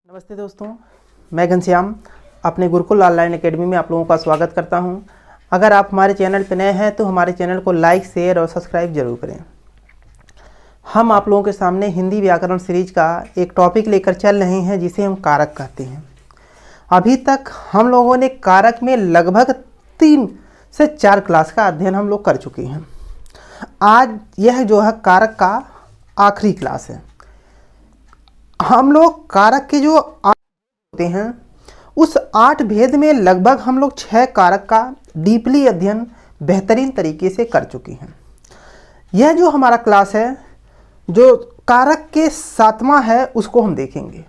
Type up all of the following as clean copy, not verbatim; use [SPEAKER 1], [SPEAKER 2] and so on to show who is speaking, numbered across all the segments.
[SPEAKER 1] नमस्ते दोस्तों, मैं घनश्याम अपने गुरुकुल ऑनलाइन एकेडमी में आप लोगों का स्वागत करता हूं। अगर आप हमारे चैनल पर नए हैं तो हमारे चैनल को लाइक, शेयर और सब्सक्राइब जरूर करें। हम आप लोगों के सामने हिंदी व्याकरण सीरीज का एक टॉपिक लेकर चल रहे हैं जिसे हम कारक कहते हैं। अभी तक हम लोगों ने कारक में लगभग 3 से 4 क्लास का अध्ययन हम लोग कर चुके हैं। आज यह जो है कारक का आखिरी क्लास है। हम लोग कारक के जो 8 होते हैं उस 8 भेद में लगभग हम लोग 6 कारक का डीपली अध्ययन बेहतरीन तरीके से कर चुके हैं। यह जो हमारा क्लास है जो कारक के 7वां है उसको हम देखेंगे।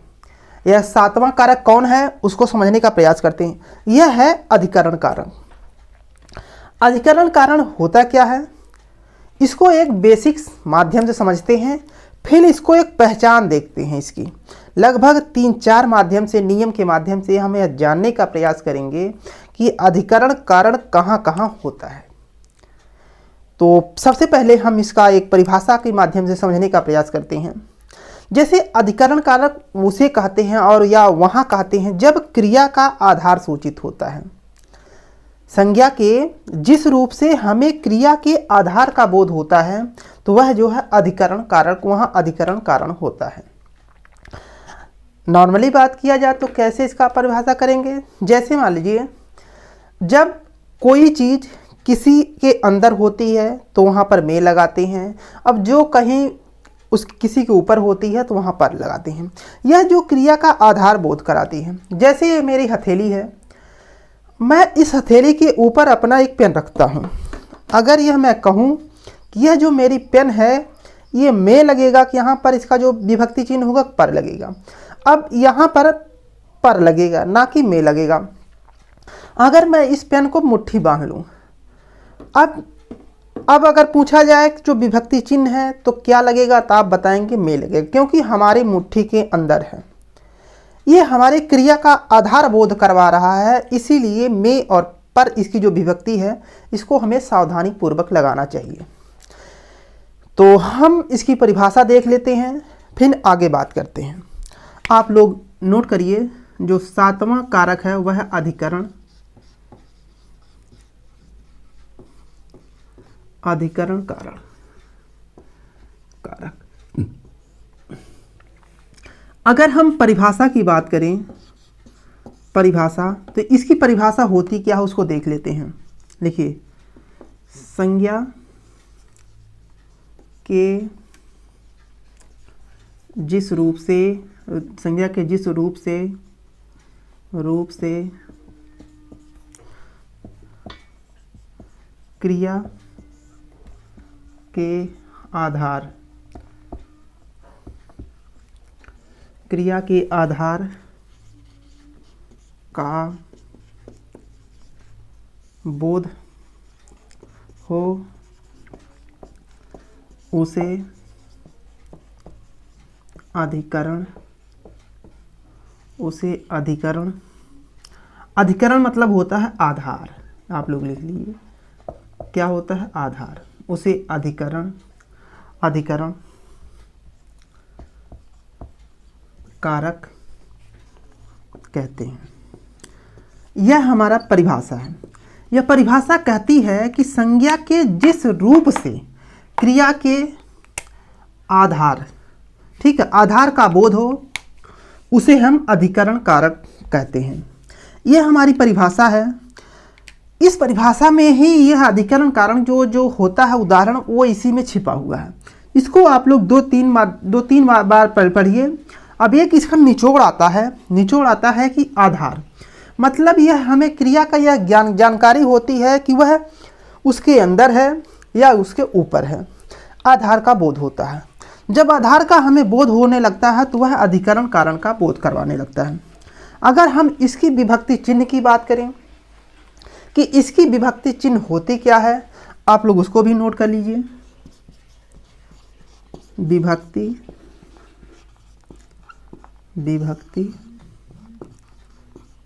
[SPEAKER 1] यह 7वां कारक कौन है उसको समझने का प्रयास करते हैं। यह है अधिकरण कारक। अधिकरण कारण होता क्या है, इसको एक बेसिक्स माध्यम से समझते हैं, फिर इसको एक पहचान देखते हैं। इसकी लगभग 3-4 माध्यम से, नियम के माध्यम से हम यह जानने का प्रयास करेंगे कि अधिकरण कारण कहाँ कहाँ होता है। तो सबसे पहले हम इसका एक परिभाषा के माध्यम से समझने का प्रयास करते हैं। जैसे अधिकरण कारक उसे कहते हैं और या वहाँ कहते हैं जब क्रिया का आधार सूचित होता है। संज्ञा के जिस रूप से हमें क्रिया के आधार का बोध होता है तो वह जो है अधिकरण कारक, वहाँ अधिकरण कारण होता है। नॉर्मली बात किया जाए तो कैसे इसका परिभाषा करेंगे। जैसे मान लीजिए जब कोई चीज़ किसी के अंदर होती है तो वहाँ पर में लगाते हैं, अब जो कहीं उस किसी के ऊपर होती है तो वहाँ पर लगाते हैं। यह जो क्रिया का आधार बोध कराती है। जैसे ये मेरी हथेली है, मैं इस हथेली के ऊपर अपना एक पेन रखता हूँ। अगर यह मैं कहूँ कि यह जो मेरी पेन है ये में लगेगा कि यहाँ पर इसका जो विभक्ति चिन्ह होगा पर लगेगा। अब यहाँ पर लगेगा ना कि में लगेगा। अगर मैं इस पेन को मुट्ठी बांध लूँ, अब अगर पूछा जाए जो विभक्ति चिन्ह है तो क्या लगेगा, तो आप बताएंगे में लगेगा, क्योंकि हमारी मुट्ठी के अंदर है। ये हमारे क्रिया का आधार बोध करवा रहा है, इसीलिए में और पर इसकी जो विभक्ति है इसको हमें सावधानी पूर्वक लगाना चाहिए। तो हम इसकी परिभाषा देख लेते हैं, फिर आगे बात करते हैं। आप लोग नोट करिए, जो 7वां कारक है वह अधिकरण कारक। अगर हम परिभाषा की बात करें, परिभाषा, तो इसकी परिभाषा होती क्या है उसको देख लेते हैं। देखिए, संज्ञा के जिस रूप से क्रिया के आधार का बोध हो उसे अधिकरण मतलब होता है आधार। आप लोग लिख लीजिए क्या होता है, आधार। उसे अधिकरण कारक कहते हैं। यह हमारा परिभाषा है। यह परिभाषा कहती है कि संज्ञा के जिस रूप से क्रिया के आधार, ठीक है, आधार का बोध हो उसे हम अधिकरण कारक कहते हैं। यह हमारी परिभाषा है। इस परिभाषा में ही यह अधिकरण कारण जो होता है उदाहरण वो इसी में छिपा हुआ है। इसको आप लोग 2-3 बार पढ़िए। अब एक इसका निचोड़ आता है कि आधार मतलब यह हमें क्रिया का यह जानकारी होती है कि वह उसके अंदर है या उसके ऊपर है। आधार का बोध होता है। जब आधार का हमें बोध होने लगता है तो वह अधिकरण कारण का बोध करवाने लगता है। अगर हम इसकी विभक्ति चिन्ह की बात करें कि इसकी विभक्ति चिन्ह होती क्या है, आप लोग उसको भी नोट कर लीजिए। विभक्ति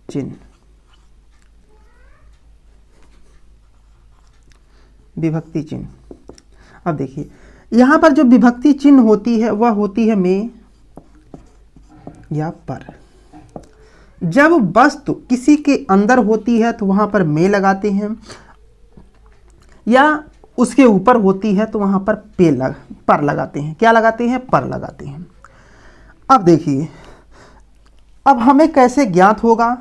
[SPEAKER 1] चिन्ह, विभक्ति चिन्ह। अब देखिए यहाँ पर जो विभक्ति चिन्ह होती है वह होती है में या पर। जब वस्तु किसी के अंदर होती है तो वहाँ पर में लगाते हैं, या उसके ऊपर होती है तो वहाँ पर पर लगाते हैं। क्या लगाते हैं? पर लगाते हैं। अब देखिए, अब हमें कैसे ज्ञात होगा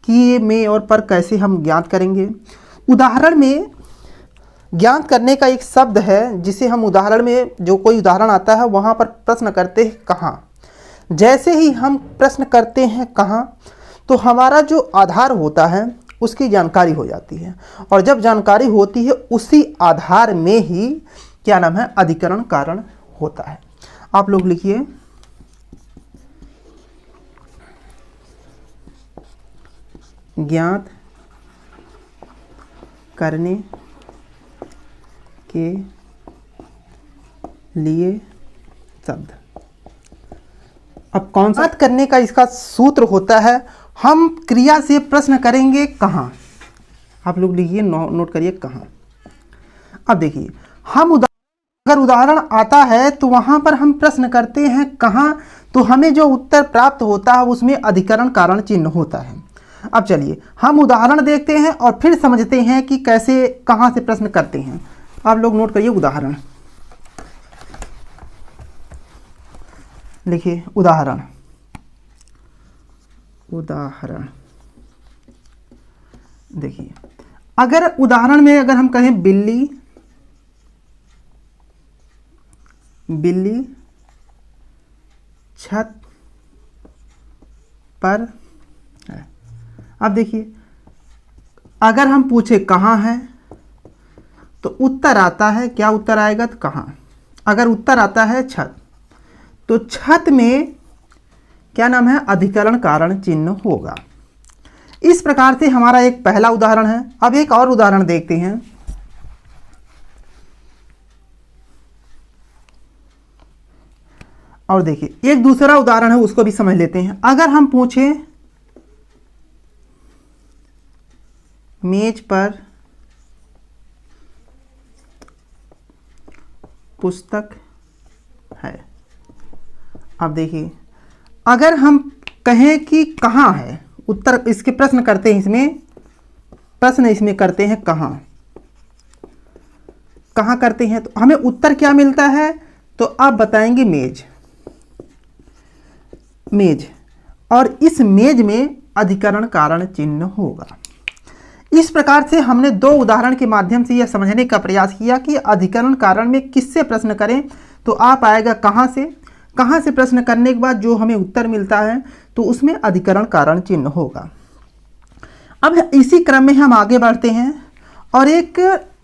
[SPEAKER 1] कि ये में और पर कैसे हम ज्ञात करेंगे? उदाहरण में ज्ञात करने का एक शब्द है जिसे हम उदाहरण में, जो कोई उदाहरण आता है वहाँ पर प्रश्न करते हैं कहाँ। जैसे ही हम प्रश्न करते हैं कहाँ, तो हमारा जो आधार होता है उसकी जानकारी हो जाती है, और जब जानकारी होती है उसी आधार में ही क्या नाम है, अधिकरण कारण होता है। आप लोग लिखिए, ज्ञात करने के लिए शब्द। अब कौन सा करने का इसका सूत्र होता है? हम क्रिया से प्रश्न करेंगे कहाँ। आप लोग लिखिए, नोट करिए कहाँ। अब देखिए, हम अगर उदाहरण आता है तो वहाँ पर हम प्रश्न करते हैं कहाँ, तो हमें जो उत्तर प्राप्त होता है उसमें अधिकरण कारण चिन्ह होता है। अब चलिए हम उदाहरण देखते हैं और फिर समझते हैं कि कैसे कहाँ से प्रश्न करते हैं। आप लोग नोट करिए उदाहरण, लिखिए उदाहरण। उदाहरण देखिए, अगर उदाहरण में अगर हम कहें बिल्ली छत पर है। अब देखिए, अगर हम पूछे कहाँ है तो उत्तर आता है, क्या उत्तर आएगा? तो कहाँ। अगर उत्तर आता है छत, तो छत में क्या नाम है, अधिकरण कारण चिन्ह होगा। इस प्रकार से हमारा एक पहला उदाहरण है। अब एक और उदाहरण देखते हैं। और देखिए एक दूसरा उदाहरण है, उसको भी समझ लेते हैं। अगर हम पूछें मेज पर पुस्तक है। अब देखिए, अगर हम कहें कि कहाँ है, उत्तर इसके प्रश्न करते हैं, इसमें प्रश्न इसमें करते हैं कहाँ करते हैं, तो हमें उत्तर क्या मिलता है? तो आप बताएंगे मेज, और इस मेज में अधिकरण कारण चिन्ह होगा। इस प्रकार से हमने दो उदाहरण के माध्यम से यह समझने का प्रयास किया कि अधिकरण कारण में किससे प्रश्न करें, तो आप आएगा कहाँ से प्रश्न करने के बाद जो हमें उत्तर मिलता है तो उसमें अधिकरण कारण चिन्ह होगा। अब इसी क्रम में हम आगे बढ़ते हैं और एक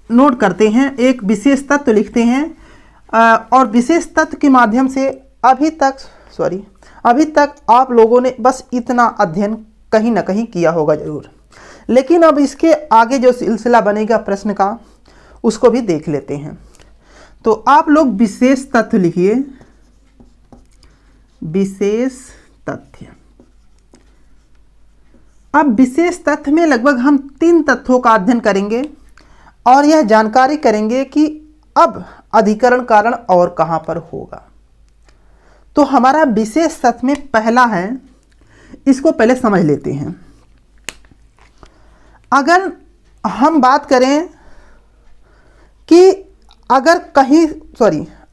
[SPEAKER 1] नोट करते हैं, एक विशेष तत्व लिखते हैं, और विशेष तत्व के माध्यम से अभी तक आप लोगों ने बस इतना अध्ययन कहीं ना कहीं किया होगा जरूर, लेकिन अब इसके आगे जो सिलसिला बनेगा प्रश्न का उसको भी देख लेते हैं। तो आप लोग विशेष तथ्य लिखिए, विशेष तथ्य। अब विशेष तथ्य में लगभग हम 3 तथ्यों का अध्ययन करेंगे और यह जानकारी करेंगे कि अब अधिकरण कारण और कहां पर होगा। तो हमारा विशेष तथ्य में पहला है, इसको पहले समझ लेते हैं। अगर हम बात करें कि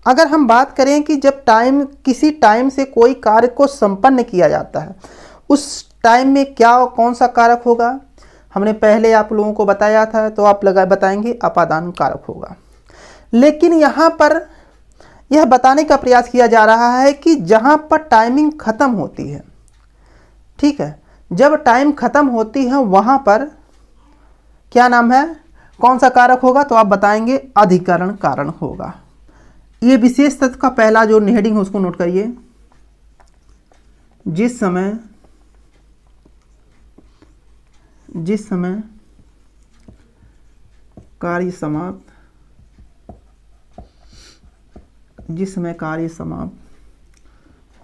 [SPEAKER 1] अगर हम बात करें कि जब किसी टाइम से कोई कार्य को संपन्न किया जाता है, उस टाइम में कौन सा कारक होगा, हमने पहले आप लोगों को बताया था, तो आप बताएंगे अपादान कारक होगा। लेकिन यहाँ पर यह बताने का प्रयास किया जा रहा है कि जहाँ पर टाइमिंग खत्म होती है, ठीक है, जब टाइम खत्म होती है वहाँ पर क्या नाम है, कौन सा कारक होगा, तो आप बताएंगे अधिकरण कारण होगा। ये विशेष तत्व का पहला जो हेडिंग है उसको नोट करिए। जिस समय कार्य समाप्त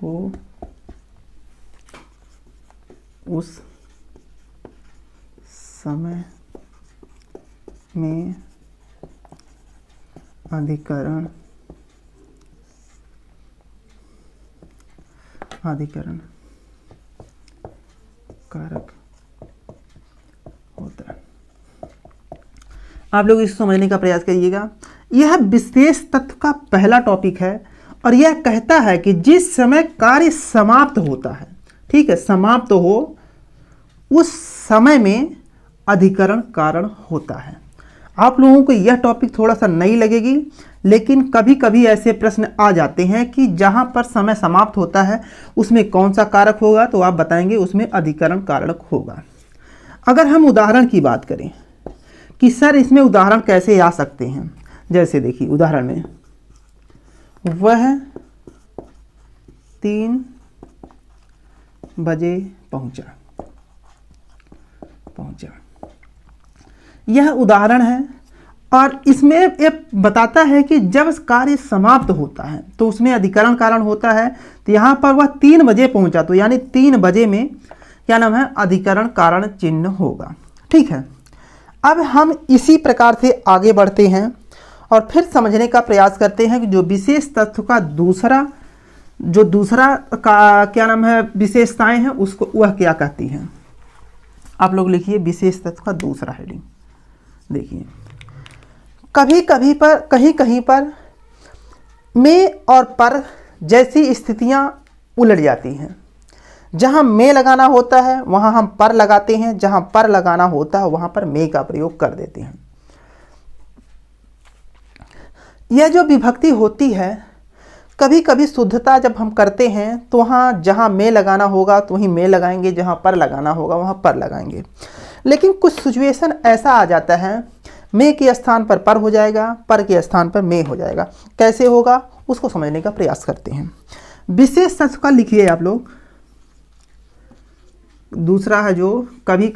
[SPEAKER 1] हो उस समय में अधिकरण कारक होता है। आप लोग इसको समझने का प्रयास करिएगा। यह विशेष तत्व का पहला टॉपिक है और यह कहता है कि जिस समय कार्य समाप्त होता है, ठीक है, समाप्त हो, उस समय में अधिकरण कारण होता है। आप लोगों को यह टॉपिक थोड़ा सा नई लगेगी, लेकिन कभी कभी ऐसे प्रश्न आ जाते हैं कि जहां पर समय समाप्त होता है उसमें कौन सा कारक होगा, तो आप बताएंगे उसमें अधिकरण कारक होगा। अगर हम उदाहरण की बात करें कि सर इसमें उदाहरण कैसे आ सकते हैं, जैसे देखिए उदाहरण में वह 3 बजे पहुंचा, यह उदाहरण है और इसमें ये बताता है कि जब कार्य समाप्त होता है तो उसमें अधिकरण कारण होता है। तो यहाँ पर वह 3 बजे पहुंचा, तो यानी 3 बजे में क्या नाम है, अधिकरण कारण चिन्ह होगा। ठीक है, अब हम इसी प्रकार से आगे बढ़ते हैं और फिर समझने का प्रयास करते हैं कि जो विशेष तत्व का दूसरा का क्या नाम है, विशेषताएं हैं, उसको वह क्या कहती हैं। आप लोग लिखिए विशेष तत्व का दूसरा हेडिंग। देखिए कहीं कहीं पर में और पर जैसी स्थितियां उलट जाती हैं। जहां में लगाना होता है वहां हम पर लगाते हैं, जहां पर लगाना होता है वहां पर में का प्रयोग कर देते हैं। यह जो विभक्ति होती है, कभी कभी शुद्धता जब हम करते हैं तो वहाँ जहाँ में लगाना होगा तो वहीं में लगाएंगे, जहाँ पर लगाना होगा वहाँ पर लगाएंगे। लेकिन कुछ सिचुएशन ऐसा आ जाता है, में के स्थान पर हो जाएगा, पर के स्थान पर में हो जाएगा। कैसे होगा उसको समझने का प्रयास करते हैं। विशेष तत्व का लिखिए आप लोग। दूसरा है जो कभी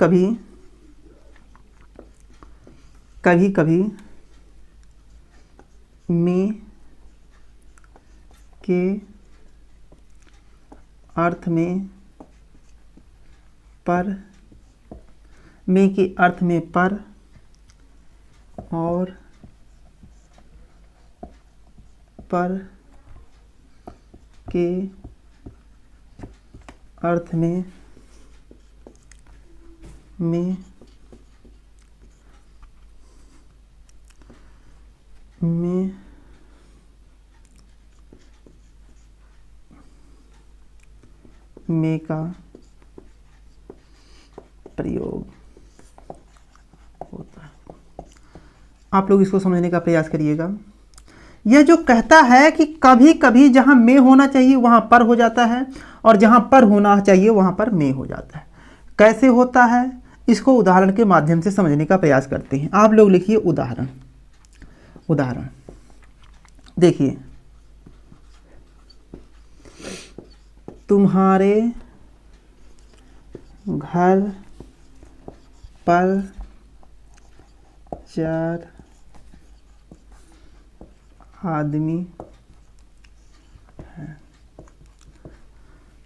[SPEAKER 1] कभी में के अर्थ में पर, में के अर्थ में पर और पर के अर्थ में में का प्रयोग होता है। आप लोग इसको समझने का प्रयास करिएगा। यह जो कहता है कि कभी कभी जहां में होना चाहिए वहां पर हो जाता है और जहां पर होना चाहिए वहां पर में हो जाता है। कैसे होता है इसको उदाहरण के माध्यम से समझने का प्रयास करते हैं। आप लोग लिखिए उदाहरण। देखिए तुम्हारे घर पर 4 आदमी हैं।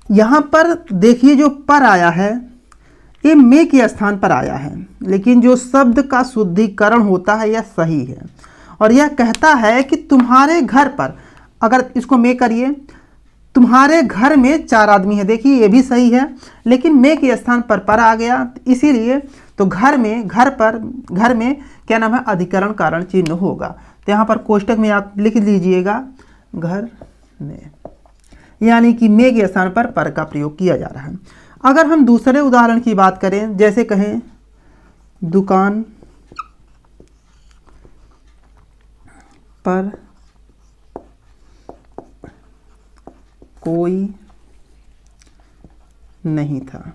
[SPEAKER 1] यहाँ पर देखिए जो पर आया है ये में के स्थान पर आया है, लेकिन जो शब्द का शुद्धिकरण होता है यह सही है और यह कहता है कि तुम्हारे घर पर, अगर इसको में करिए, तुम्हारे घर में 4 आदमी है। देखिए ये भी सही है, लेकिन में के स्थान पर आ गया, इसीलिए तो घर में क्या नाम है, अधिकरण कारण चिन्ह होगा। तो यहाँ पर कोष्टक में आप लिख लीजिएगा घर में, यानी कि में के स्थान पर का प्रयोग किया जा रहा है। अगर हम दूसरे उदाहरण की बात करें, जैसे कहें दुकान पर कोई नहीं था।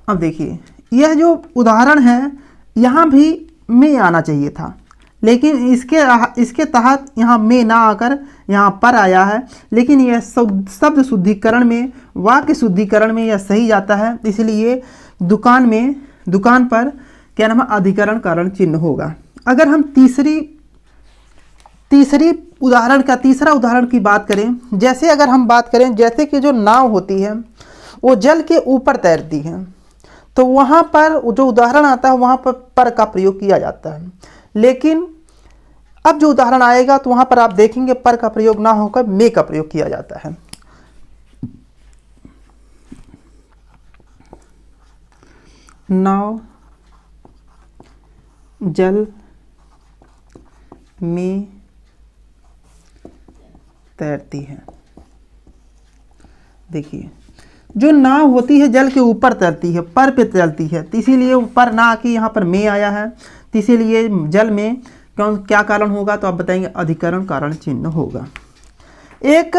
[SPEAKER 1] अब देखिए यह जो उदाहरण है यहाँ भी में आना चाहिए था, लेकिन इसके तहत यहाँ में ना आकर यहाँ पर आया है, लेकिन यह शब्द शुद्धिकरण में, वाक्य शुद्धिकरण में यह सही जाता है, इसलिए दुकान पर क्या नाम है, अधिकरण कारण चिन्ह होगा। अगर हम तीसरा उदाहरण की बात करें, जैसे अगर हम बात करें जैसे कि जो नाव होती है वो जल के ऊपर तैरती है, तो वहाँ पर जो उदाहरण आता है वहाँ पर का प्रयोग किया जाता है। लेकिन अब जो उदाहरण आएगा तो वहाँ पर आप देखेंगे पर का प्रयोग ना होकर में का प्रयोग किया जाता है। नाव जल में तैरती है। देखिए, जो नाव होती है जल के ऊपर तैरती है, पर पे तैरती है, तो इसीलिए ऊपर ना आके यहाँ पर में आया है, तो इसीलिए जल में क्या कारण होगा, तो आप बताएंगे अधिकरण कारण चिन्ह होगा। एक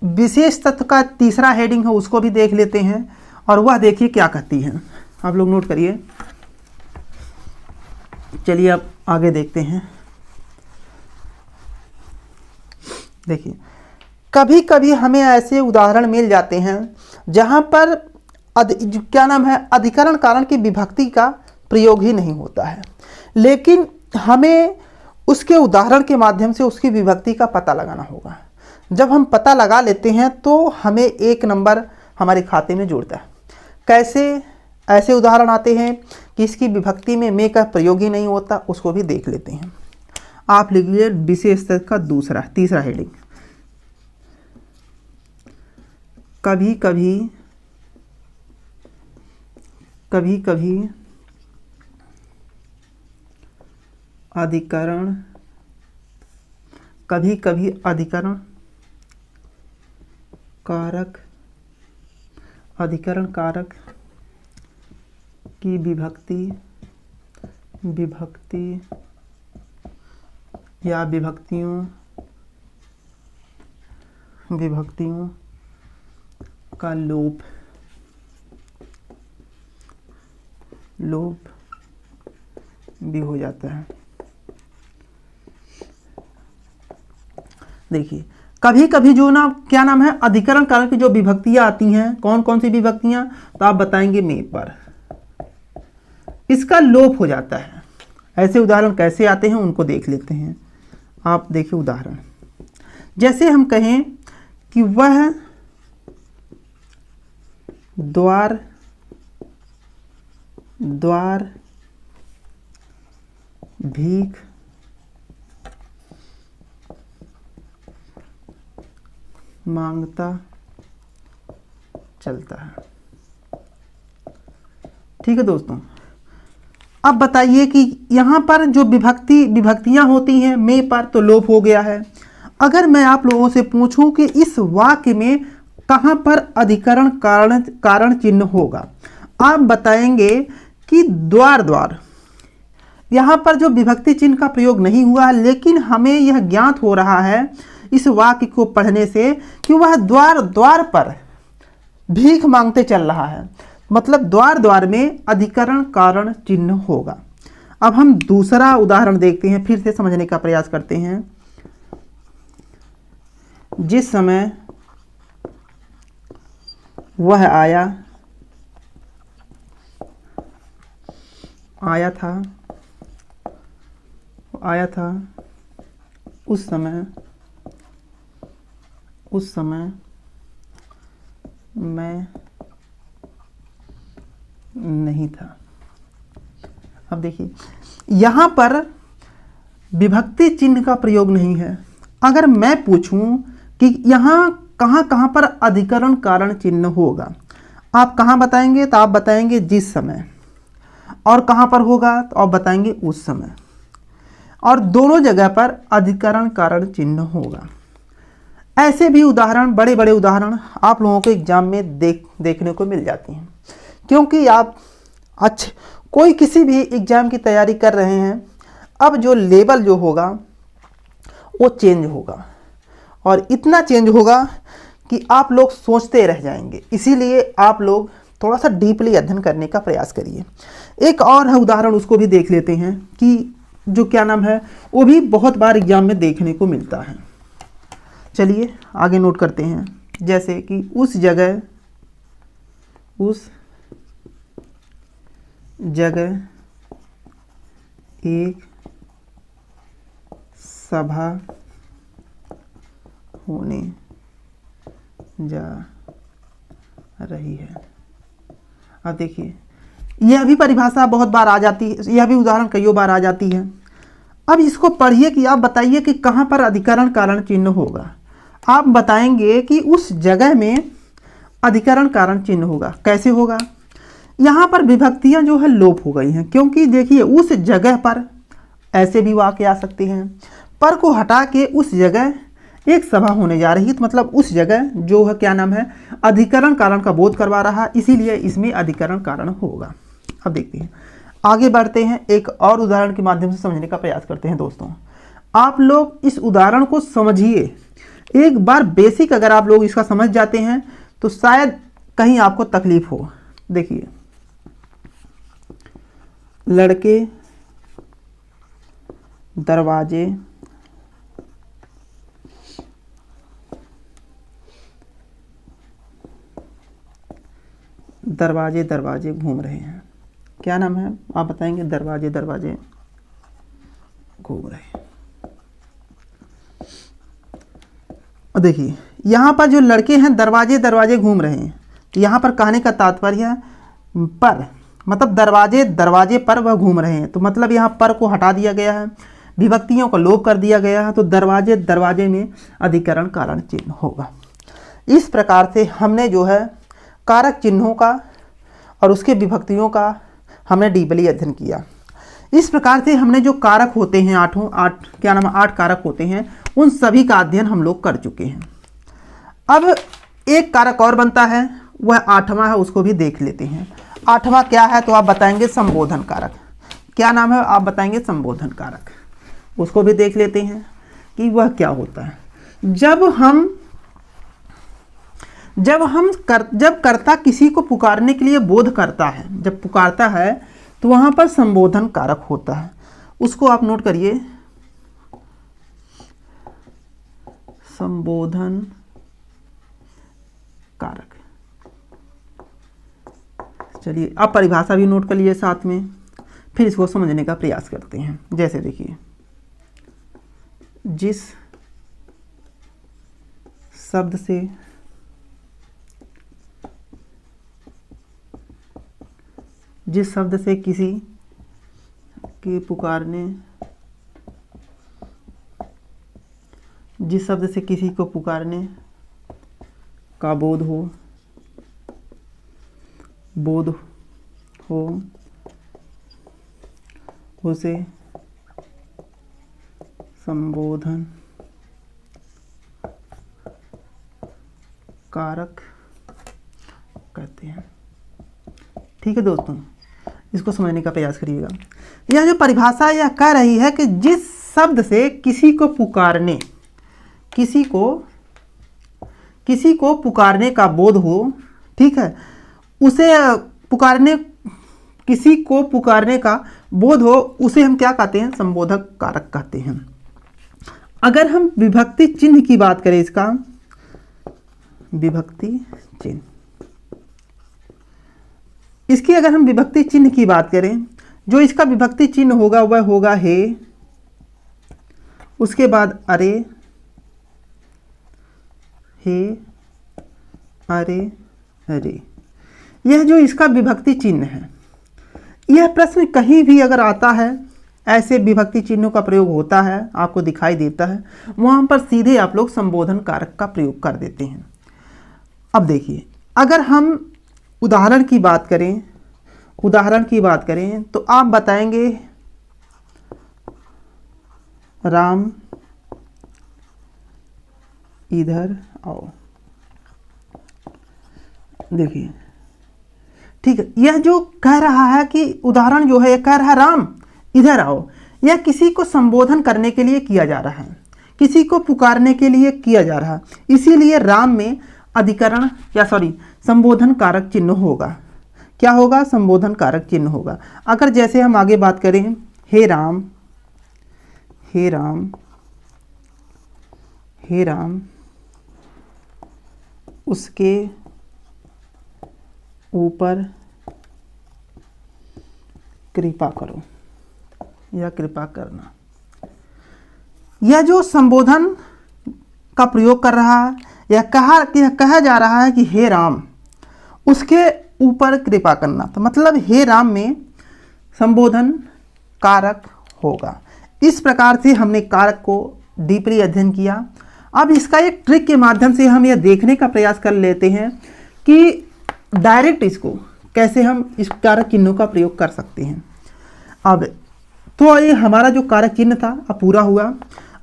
[SPEAKER 1] विशेष तत्व का तीसरा हेडिंग है, उसको भी देख लेते हैं, और वह देखिए क्या कहती है। आप लोग नोट करिए। चलिए अब आगे देखते हैं। देखिए, कभी कभी हमें ऐसे उदाहरण मिल जाते हैं जहां पर क्या नाम है, अधिकरण कारण की विभक्ति का प्रयोग ही नहीं होता है, लेकिन हमें उसके उदाहरण के माध्यम से उसकी विभक्ति का पता लगाना होगा। जब हम पता लगा लेते हैं तो हमें 1 नंबर हमारे खाते में जुड़ता है। कैसे? ऐसे उदाहरण आते हैं कि इसकी विभक्ति में में का प्रयोग ही नहीं होता, उसको भी देख लेते हैं। आप लिखिए विशेष तत्व का तीसरा हेडिंग, कभी कभी अधिकरण कारक की विभक्ति या विभक्तियों का लोप भी हो जाता है। देखिए, कभी कभी जो ना क्या नाम है, अधिकरण कारक की जो विभक्तियां आती हैं, कौन कौन सी विभक्तियां, तो आप बताएंगे में पर, इसका लोप हो जाता है। ऐसे उदाहरण कैसे आते हैं उनको देख लेते हैं। आप देखिए उदाहरण, जैसे हम कहें कि वह द्वार भीख मांगता चलता है। ठीक है दोस्तों, अब बताइए कि यहाँ पर जो विभक्तियां होती हैं में पर, तो लोप हो गया है। अगर मैं आप लोगों से पूछूं कि इस वाक्य में कहाँ पर अधिकरण कारण चिन्ह होगा, आप बताएंगे कि द्वार। यहाँ पर जो विभक्ति चिन्ह का प्रयोग नहीं हुआ है, लेकिन हमें यह ज्ञात हो रहा है इस वाक्य को पढ़ने से कि वह द्वार पर भीख मांगते चल रहा है, मतलब द्वार में अधिकरण कारण चिन्ह होगा। अब हम दूसरा उदाहरण देखते हैं, फिर से समझने का प्रयास करते हैं। जिस समय वह आया था उस समय मैं नहीं था। अब देखिए, यहां पर विभक्ति चिन्ह का प्रयोग नहीं है। अगर मैं पूछूं कि यहां कहां पर अधिकरण कारण चिन्ह होगा, आप कहां बताएंगे, तो आप बताएंगे जिस समय, और कहां पर होगा, तो आप बताएंगे उस समय, और दोनों जगह पर अधिकरण कारण चिन्ह होगा। ऐसे भी उदाहरण, बड़े बड़े उदाहरण आप लोगों को एग्जाम में देखने को मिल जाती हैं, क्योंकि आप कोई किसी भी एग्जाम की तैयारी कर रहे हैं, अब जो लेवल जो होगा वो चेंज होगा, और इतना चेंज होगा कि आप लोग सोचते रह जाएंगे। इसीलिए आप लोग थोड़ा सा डीपली अध्ययन करने का प्रयास करिए। एक और है उदाहरण, उसको भी देख लेते हैं कि जो क्या नाम है, वो भी बहुत बार एग्जाम में देखने को मिलता है। चलिए आगे नोट करते हैं। जैसे कि उस जगह एक सभा होने जा रही है। अब देखिए, यह भी परिभाषा बहुत बार आ जाती है, यह भी उदाहरण कई बार आ जाती है। अब इसको पढ़िए कि आप बताइए कि कहाँ पर अधिकरण कारण चिन्ह होगा। आप बताएंगे कि उस जगह में अधिकरण कारण चिन्ह होगा। कैसे होगा? यहाँ पर विभक्तियाँ जो है लोप हो गई हैं, क्योंकि देखिए उस जगह पर ऐसे भी वाक्य आ सकते हैं, पर को हटा के उस जगह एक सभा होने जा रही है, तो मतलब उस जगह जो है क्या नाम है, अधिकरण कारण का बोध करवा रहा है, इसीलिए इसमें अधिकरण कारण होगा। अब देखते हैं, आगे बढ़ते हैं, एक और उदाहरण के माध्यम से समझने का प्रयास करते हैं। दोस्तों आप लोग इस उदाहरण को समझिए, एक बार बेसिक अगर आप लोग इसका समझ जाते हैं तो शायद कहीं आपको तकलीफ हो। देखिए, लड़के दरवाजे दरवाजे दरवाजे घूम रहे हैं। क्या नाम है, आप बताएंगे? दरवाजे दरवाजे घूम रहे हैं। देखिए यहाँ पर जो लड़के हैं दरवाजे दरवाजे घूम रहे हैं, तो यहाँ पर कहने का तात्पर्य पर, मतलब दरवाजे दरवाजे पर वह घूम रहे हैं, तो मतलब यहाँ पर को हटा दिया गया है, विभक्तियों का लोप कर दिया गया है, तो दरवाजे दरवाजे में अधिकरण कारण चिन्ह होगा। इस प्रकार से हमने जो है कारक चिन्हों का और उसके विभक्तियों का हमने डीपली अध्ययन किया। इस प्रकार से हमने जो कारक होते हैं आठ कारक होते हैं, उन सभी का अध्ययन हम लोग कर चुके हैं। अब एक कारक और बनता है, वह आठवां है, उसको भी देख लेते हैं। आठवां क्या है, तो आप बताएंगे संबोधन कारक। क्या नाम है, आप बताएंगे संबोधन कारक। उसको भी देख लेते हैं कि वह क्या होता है। जब कर्ता किसी को पुकारने के लिए बोध करता है, जब पुकारता है, तो वहां पर संबोधन कारक होता है। उसको आप नोट करिए, संबोधन कारक। चलिए अब परिभाषा भी नोट कर लिए साथ में, फिर इसको समझने का प्रयास करते हैं। जैसे देखिए, जिस शब्द से किसी के पुकारने, जिस शब्द से किसी को पुकारने का बोध हो उसे संबोधन कारक कहते हैं। ठीक है दोस्तों, इसको समझने का प्रयास करिएगा। यह जो परिभाषा यह कह रही है कि जिस शब्द से किसी को पुकारने का बोध हो, ठीक है, उसे किसी को पुकारने का बोध हो, उसे हम क्या कहते हैं, संबोधक कारक कहते हैं। अगर हम विभक्ति चिन्ह की बात करें, इसका विभक्ति चिन्ह, इसकी अगर हम विभक्ति चिन्ह की बात करें, जो इसका विभक्ति चिन्ह होगा वह होगा हे, उसके बाद अरे, हे, अरे, अरे, यह जो इसका विभक्ति चिन्ह है। यह प्रश्न कहीं भी अगर आता है, ऐसे विभक्ति चिन्हों का प्रयोग होता है, आपको दिखाई देता है, वहां पर सीधे आप लोग संबोधन कारक का प्रयोग कर देते हैं। अब देखिए, अगर हम उदाहरण की बात करें तो आप बताएंगे राम इधर आओ। देखिए, ठीक है, यह जो कह रहा है कि उदाहरण जो है, यह कह रहा है राम इधर आओ, यह किसी को संबोधन करने के लिए किया जा रहा है, किसी को पुकारने के लिए किया जा रहा है, इसीलिए राम में अधिकरण संबोधन कारक चिन्ह होगा। क्या होगा, संबोधन कारक चिन्ह होगा। अगर जैसे हम आगे बात करें, हे राम, हे राम, हे राम, उसके ऊपर कृपा करो या कृपा करना। यह जो संबोधन का प्रयोग कर रहा है, यह कहा जा रहा है कि हे राम, उसके ऊपर कृपा करना, तो मतलब हे राम में संबोधन कारक होगा। इस प्रकार से हमने कारक को डीपली अध्ययन किया। अब इसका एक ट्रिक के माध्यम से हम यह देखने का प्रयास कर लेते हैं कि डायरेक्ट इसको कैसे हम इस कारक चिन्हों का प्रयोग कर सकते हैं। अब तो ये हमारा जो कारक चिन्ह था अब पूरा हुआ।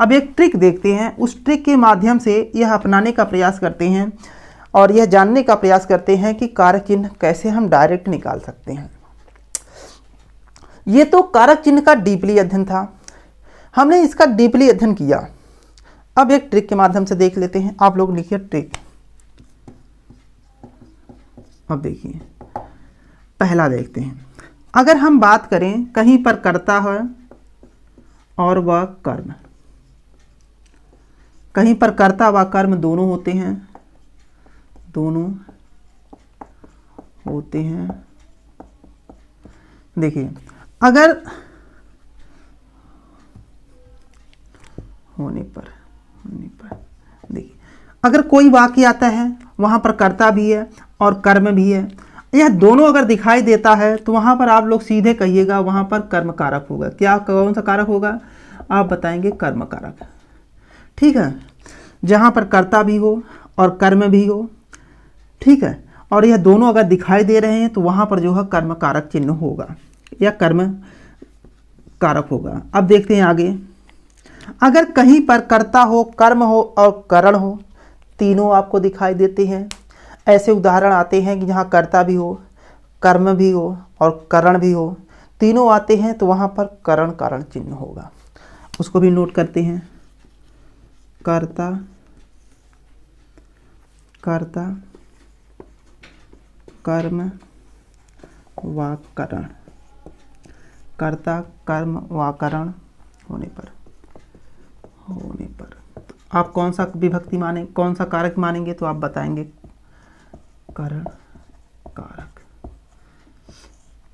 [SPEAKER 1] अब एक ट्रिक देखते हैं, उस ट्रिक के माध्यम से यह अपनाने का प्रयास करते हैं और यह जानने का प्रयास करते हैं कि कारक चिन्ह कैसे हम डायरेक्ट निकाल सकते हैं। ये तो कारक चिन्ह का डीपली अध्ययन था, हमने इसका डीपली अध्ययन किया। अब एक ट्रिक के माध्यम से देख लेते हैं। आप लोग लिखिए ट्रिक। अब देखिए पहला देखते हैं। अगर हम बात करें कहीं पर कर्ता है और वह कर्म, कहीं पर कर्ता व कर्म दोनों होते हैं, दोनों होते हैं। देखिए अगर होने पर देखिए अगर कोई वाक्य आता है वहां पर कर्ता भी है और कर्म भी है, यह दोनों अगर दिखाई देता है तो वहां पर आप लोग सीधे कहिएगा वहां पर कर्म कारक होगा। क्या, कौन सा कारक होगा? आप बताएंगे कर्म कारक। ठीक है, जहां पर कर्ता भी हो और कर्म भी हो, ठीक है, और यह दोनों अगर दिखाई दे रहे हैं तो वहां पर जो है कर्म कारक चिन्ह होगा या कर्म कारक होगा। अब देखते हैं आगे। अगर कहीं पर कर्ता हो, कर्म हो और करण हो, तीनों आपको दिखाई देते हैं। ऐसे उदाहरण आते हैं कि जहाँ कर्ता भी हो, कर्म भी हो और करण भी हो, तीनों आते हैं तो वहाँ पर करण कारण चिन्ह होगा। उसको भी नोट करते हैं। कर्ता कर्ता कर्म व करण, कर्ता कर्म व करण होने पर तो आप कौन सा विभक्ति माने, कौन सा कारक मानेंगे? तो आप बताएंगे करण कारक।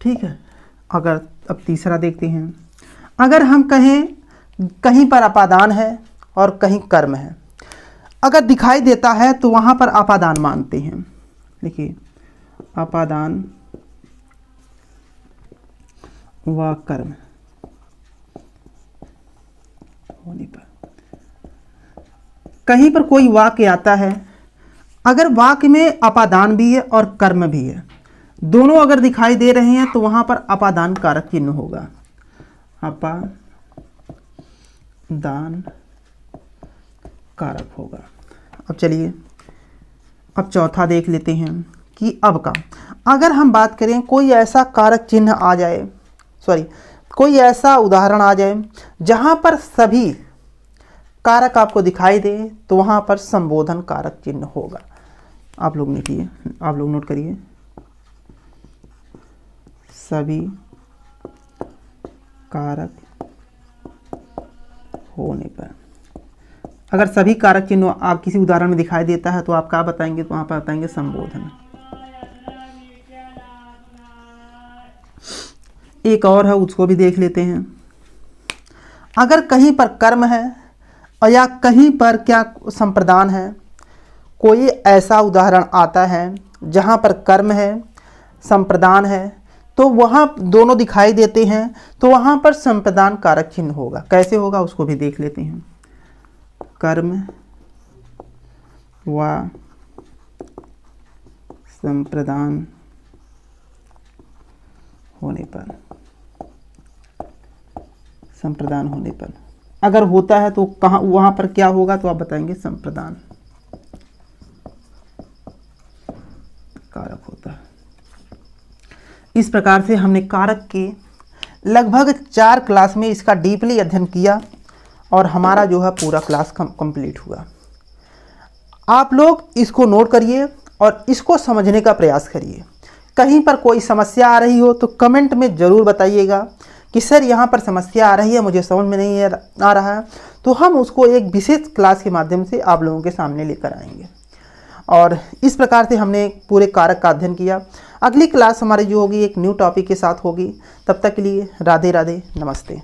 [SPEAKER 1] ठीक है, अगर अब तीसरा देखते हैं। अगर हम कहें कहीं पर अपादान है और कहीं कर्म है, अगर दिखाई देता है तो वहां पर अपादान मानते हैं। देखिए अपादान व कर्म होने पर, कहीं पर कोई वाक्य आता है, अगर वाक्य में अपादान भी है और कर्म भी है, दोनों अगर दिखाई दे रहे हैं तो वहां पर अपादान कारक चिन्ह होगा। अपादान कारक होगा। अब चलिए अब चौथा देख लेते हैं कि अब का, अगर हम बात करें कोई ऐसा कारक चिन्ह आ जाए, कोई ऐसा उदाहरण आ जाए जहां पर सभी कारक आपको दिखाई दे तो वहां पर संबोधन कारक चिन्ह होगा। आप लोग लिखिए, आप लोग नोट करिए। सभी कारक होने पर, अगर सभी कारक चिन्ह आप किसी उदाहरण में दिखाई देता है तो आप क्या बताएंगे? तो वहां पर बताएंगे संबोधन। एक और है, उसको भी देख लेते हैं। अगर कहीं पर कर्म है और या कहीं पर क्या संप्रदान है, कोई ऐसा उदाहरण आता है जहां पर कर्म है, संप्रदान है, तो वहां दोनों दिखाई देते हैं तो वहां पर संप्रदान कारक चिन्ह होगा। कैसे होगा उसको भी देख लेते हैं। कर्म व संप्रदान होने पर, संप्रदान होने पर अगर होता है तो कहाँ, वहां पर क्या होगा? तो आप बताएंगे संप्रदान कारक होता है। इस प्रकार से हमने कारक के लगभग 4 क्लास में इसका डीपली अध्ययन किया और हमारा जो है पूरा क्लास कंप्लीट हुआ। आप लोग इसको नोट करिए और इसको समझने का प्रयास करिए। कहीं पर कोई समस्या आ रही हो तो कमेंट में ज़रूर बताइएगा कि सर यहाँ पर समस्या आ रही है, मुझे समझ में नहीं आ रहा है, तो हम उसको एक विशेष क्लास के माध्यम से आप लोगों के सामने लेकर आएंगे। और इस प्रकार से हमने पूरे कारक का अध्ययन किया। अगली क्लास हमारी जो होगी एक न्यू टॉपिक के साथ होगी। तब तक के लिए राधे राधे, नमस्ते।